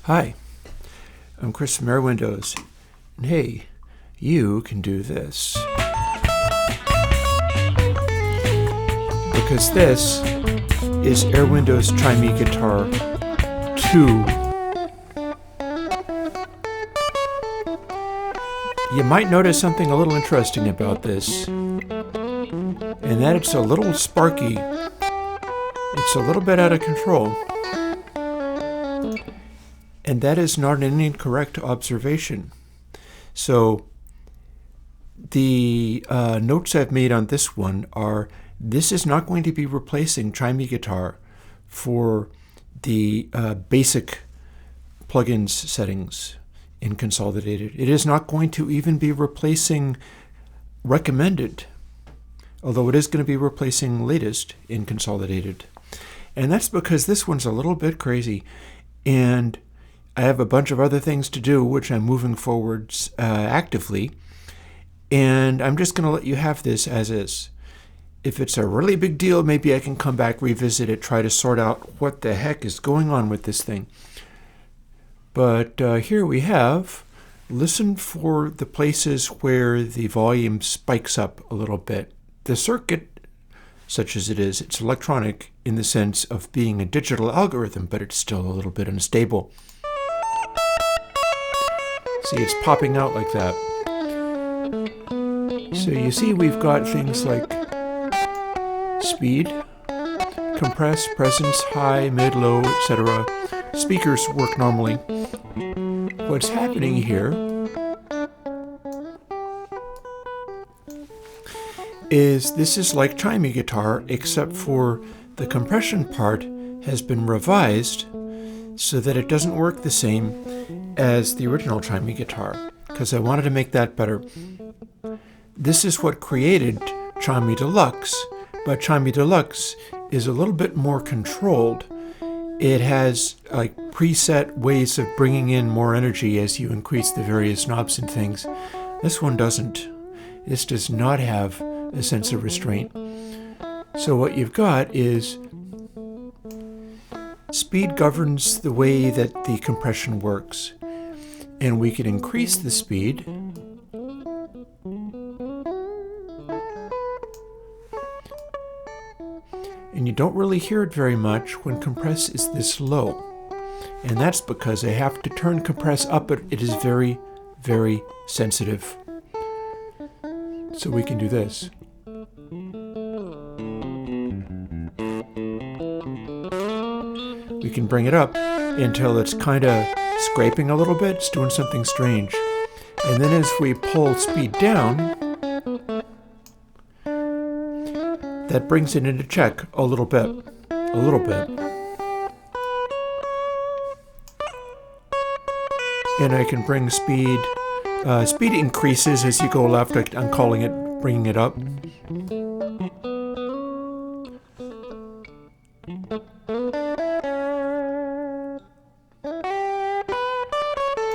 Hi, I'm Chris from Airwindows, and hey, you can do this. Because this is Airwindows ChimeyGuitar 2. You might notice something a little interesting about this, and that it's a little sparky. It's a little bit out of control. And that is not an incorrect observation. So the notes I've made on this one are, this is not going to be replacing ChimeyGuitar for the basic plugins settings in Consolidated. It is not going to even be replacing recommended, although it is going to be replacing latest in Consolidated. And that's because this one's a little bit crazy, and I have a bunch of other things to do, which I'm moving forwards actively, and I'm just going to let you have this as is. If it's a really big deal, maybe I can come back, revisit it, try to sort out what the heck is going on with this thing. But here we have, listen for the places where the volume spikes up a little bit. The circuit, such as it is, it's electronic in the sense of being a digital algorithm, but it's still a little bit unstable. See, it's popping out like that. So you see we've got things like speed, compress, presence, high, mid, low, etc. Speakers work normally. What's happening here is this is like ChimeyGuitar, except for the compression part has been revised so that it doesn't work the same as the original ChimeyGuitar, because I wanted to make that better. This is what created ChimeyDeluxe, but ChimeyDeluxe is a little bit more controlled. It has like preset ways of bringing in more energy as you increase the various knobs and things. This one doesn't. This does not have a sense of restraint. So what you've got is speed governs the way that the compression works, and we can increase the speed and you don't really hear it very much when compress is this low, and that's because I have to turn compress up, but it is very, very sensitive. So we can do this. We can bring it up until it's kind of scraping a little bit, it's doing something strange. And then as we pull speed down, that brings it into check a little bit. And I can bring speed, speed increases as you go left. I'm calling it, bringing it up.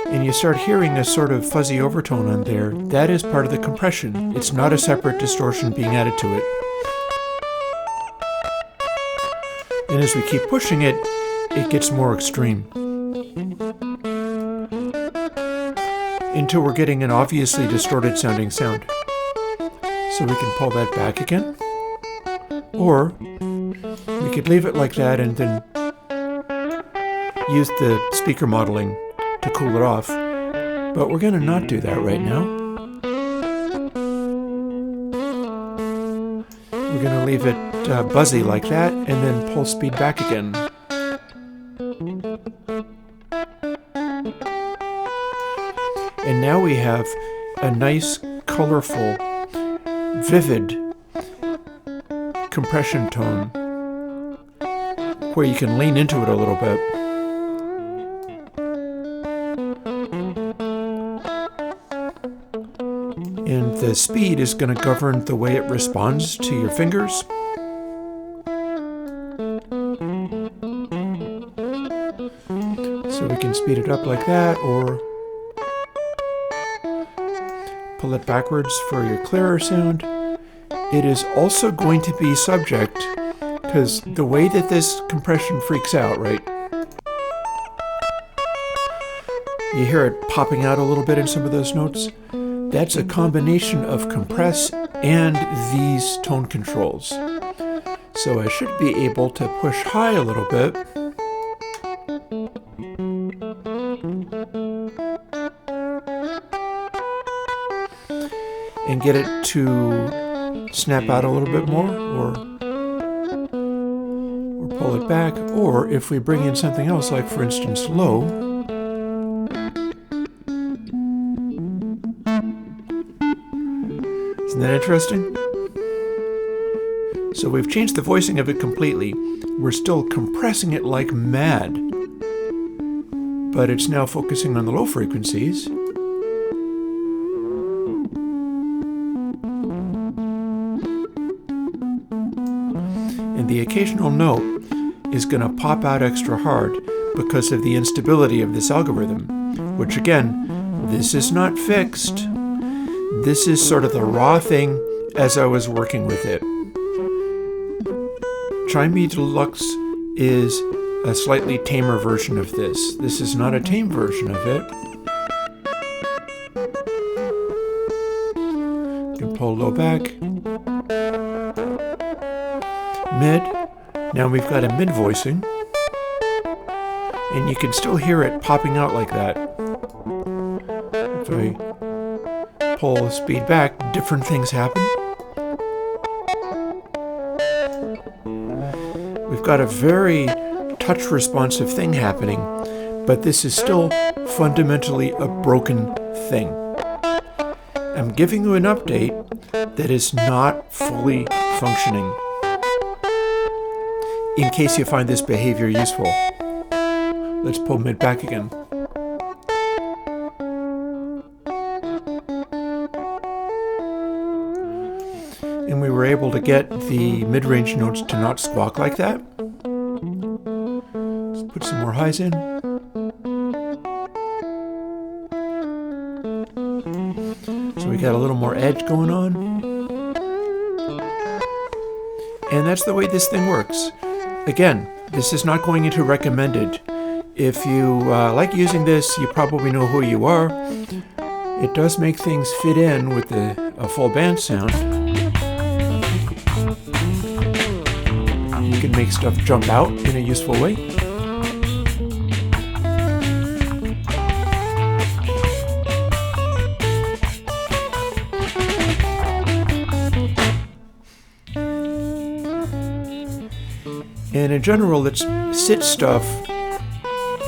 And you start hearing a sort of fuzzy overtone on there. That is part of the compression. It's not a separate distortion being added to it. And as we keep pushing it, it gets more extreme. Until we're getting an obviously distorted sounding sound. So we can pull that back again. Or we could leave it like that and then use the speaker modeling to cool it off, but we're going to not do that right now. We're going to leave it buzzy like that and then pull speed back again. And now we have a nice, colorful, vivid compression tone where you can lean into it a little bit. And the speed is going to govern the way it responds to your fingers. So we can speed it up like that, or pull it backwards for your clearer sound. It is also going to be subject, because the way that this compression freaks out, right? You hear it popping out a little bit in some of those notes. That's a combination of compress and these tone controls. So I should be able to push high a little bit. And get it to snap out a little bit more, or pull it back, or if we bring in something else, like for instance low, isn't that interesting? So we've changed the voicing of it completely. We're still compressing it like mad, but it's now focusing on the low frequencies. And the occasional note is going to pop out extra hard because of the instability of this algorithm, which again, this is not fixed. This is sort of the raw thing as I was working with it. ChimeyDeluxe is a slightly tamer version of this. This is not a tame version of it. You can pull low back. Mid. Now we've got a mid voicing. And you can still hear it popping out like that. If I pull the speed back, different things happen. We've got a very touch responsive thing happening, but this is still fundamentally a broken thing. I'm giving you an update that is not fully functioning, in case you find this behavior useful. Let's pull mid back again. And we were able to get the mid-range notes to not squawk like that. Let's put some more highs in. So we got a little more edge going on. And that's the way this thing works. Again, this is not going into recommended. If you like using this, you probably know who you are. It does make things fit in with a full band sound. You can make stuff jump out in a useful way. And in general, let's sit stuff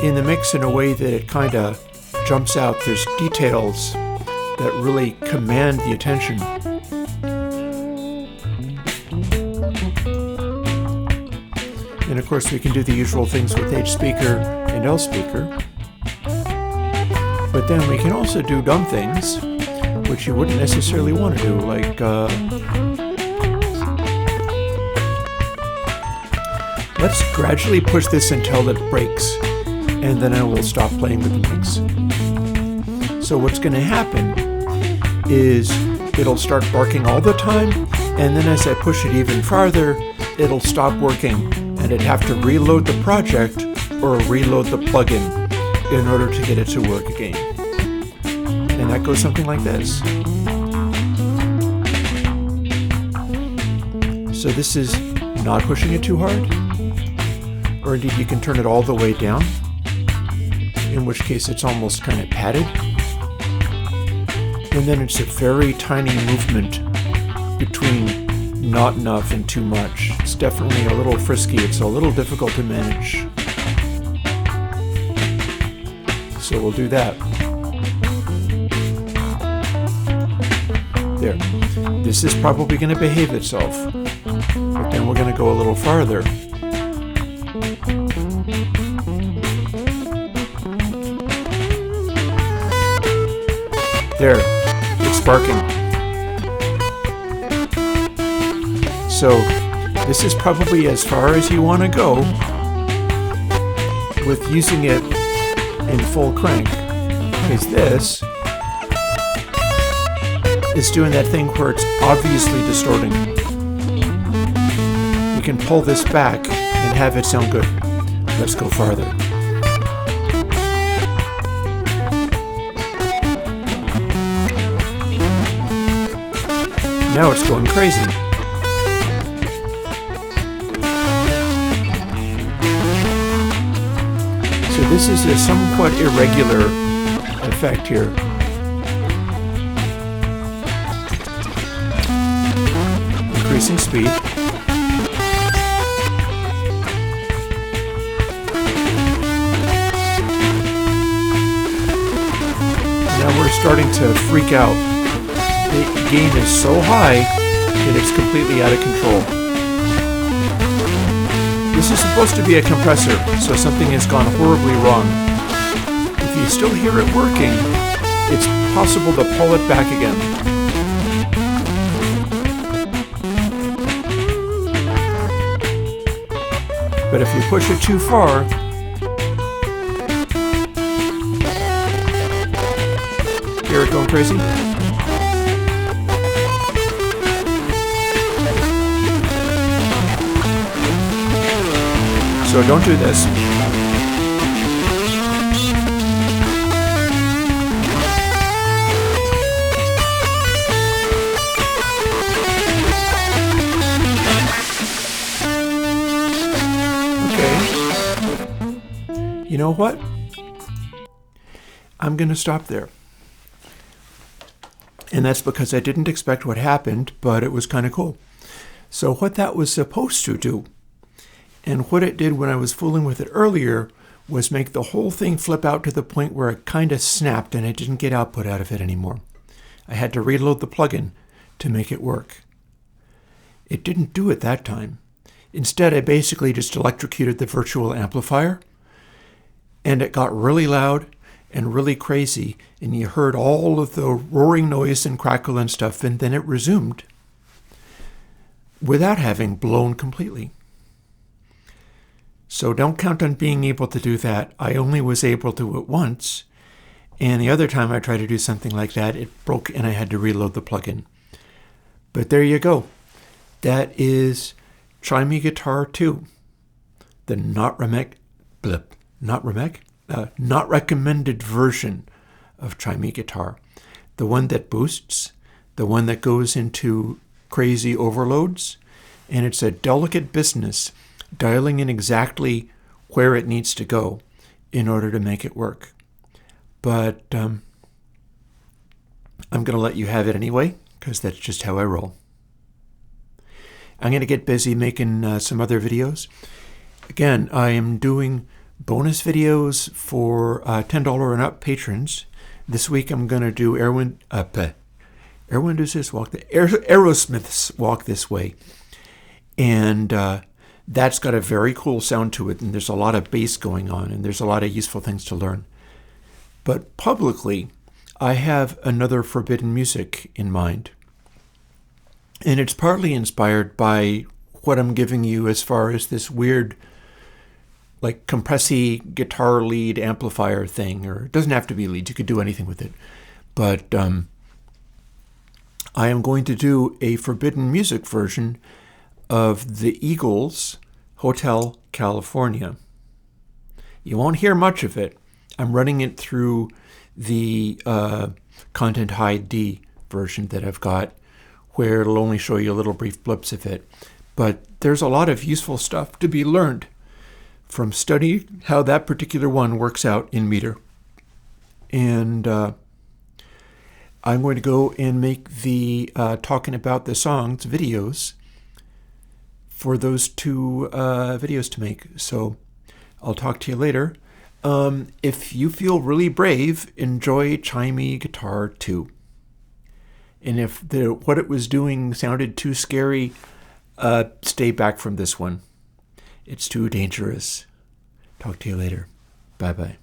in the mix in a way that it kind of jumps out. There's details that really command the attention. And of course we can do the usual things with H speaker and L speaker. But then we can also do dumb things, which you wouldn't necessarily want to do, like let's gradually push this until it breaks, and then I will stop playing with the mix. So what's going to happen is it'll start barking all the time, and then as I push it even farther, it'll stop working, and I'd have to reload the project or reload the plugin in order to get it to work again. And that goes something like this. So this is not pushing it too hard, or indeed you can turn it all the way down, in which case it's almost kind of padded. And then it's a very tiny movement between not enough and too much. It's definitely a little frisky. It's a little difficult to manage. So we'll do that. There. This is probably going to behave itself. But then we're going to go a little farther. There. It's sparking. So this is probably as far as you want to go with using it in full crank, because this is doing that thing where it's obviously distorting. You can pull this back and have it sound good. Let's go farther. Now it's going crazy. So this is a somewhat irregular effect here. Increasing speed. Now we're starting to freak out. The gain is so high that it's completely out of control. This is supposed to be a compressor, so something has gone horribly wrong. If you still hear it working, it's possible to pull it back again. But if you push it too far, hear it going crazy? So don't do this. Okay. You know what? I'm going to stop there. And that's because I didn't expect what happened, but it was kind of cool. So what that was supposed to do, and what it did when I was fooling with it earlier, was make the whole thing flip out to the point where it kind of snapped and I didn't get output out of it anymore. I had to reload the plugin to make it work. It didn't do it that time. Instead, I basically just electrocuted the virtual amplifier, and it got really loud and really crazy, and you heard all of the roaring noise and crackle and stuff, and then it resumed without having blown completely. So don't count on being able to do that. I only was able to do it once, and the other time I tried to do something like that, it broke and I had to reload the plugin. But there you go. That is ChimeyGuitar2, the not recommended version of ChimeyGuitar. The one that boosts, the one that goes into crazy overloads, and it's a delicate business dialing in exactly where it needs to go in order to make it work. But I'm going to let you have it anyway, because that's just how I roll. I'm going to get busy making some other videos. Again, I am doing bonus videos for $10 and up patrons. This week I'm going to do Aerosmith's Walk This Way. And that's got a very cool sound to it, and there's a lot of bass going on, and there's a lot of useful things to learn. But publicly, I have another forbidden music in mind. And it's partly inspired by what I'm giving you as far as this weird, like, compressy guitar lead amplifier thing, or it doesn't have to be leads, you could do anything with it. But I am going to do a forbidden music version of the Eagles' Hotel California. You won't hear much of it. I'm running it through the Content Hide D version that I've got, where it'll only show you little brief blips of it. But there's a lot of useful stuff to be learned from studying how that particular one works out in meter. And I'm going to go and make the talking about the songs videos for those two videos to make. So I'll talk to you later. If you feel really brave, enjoy ChimeyGuitar2. And if what it was doing sounded too scary, stay back from this one. It's too dangerous. Talk to you later. Bye-bye.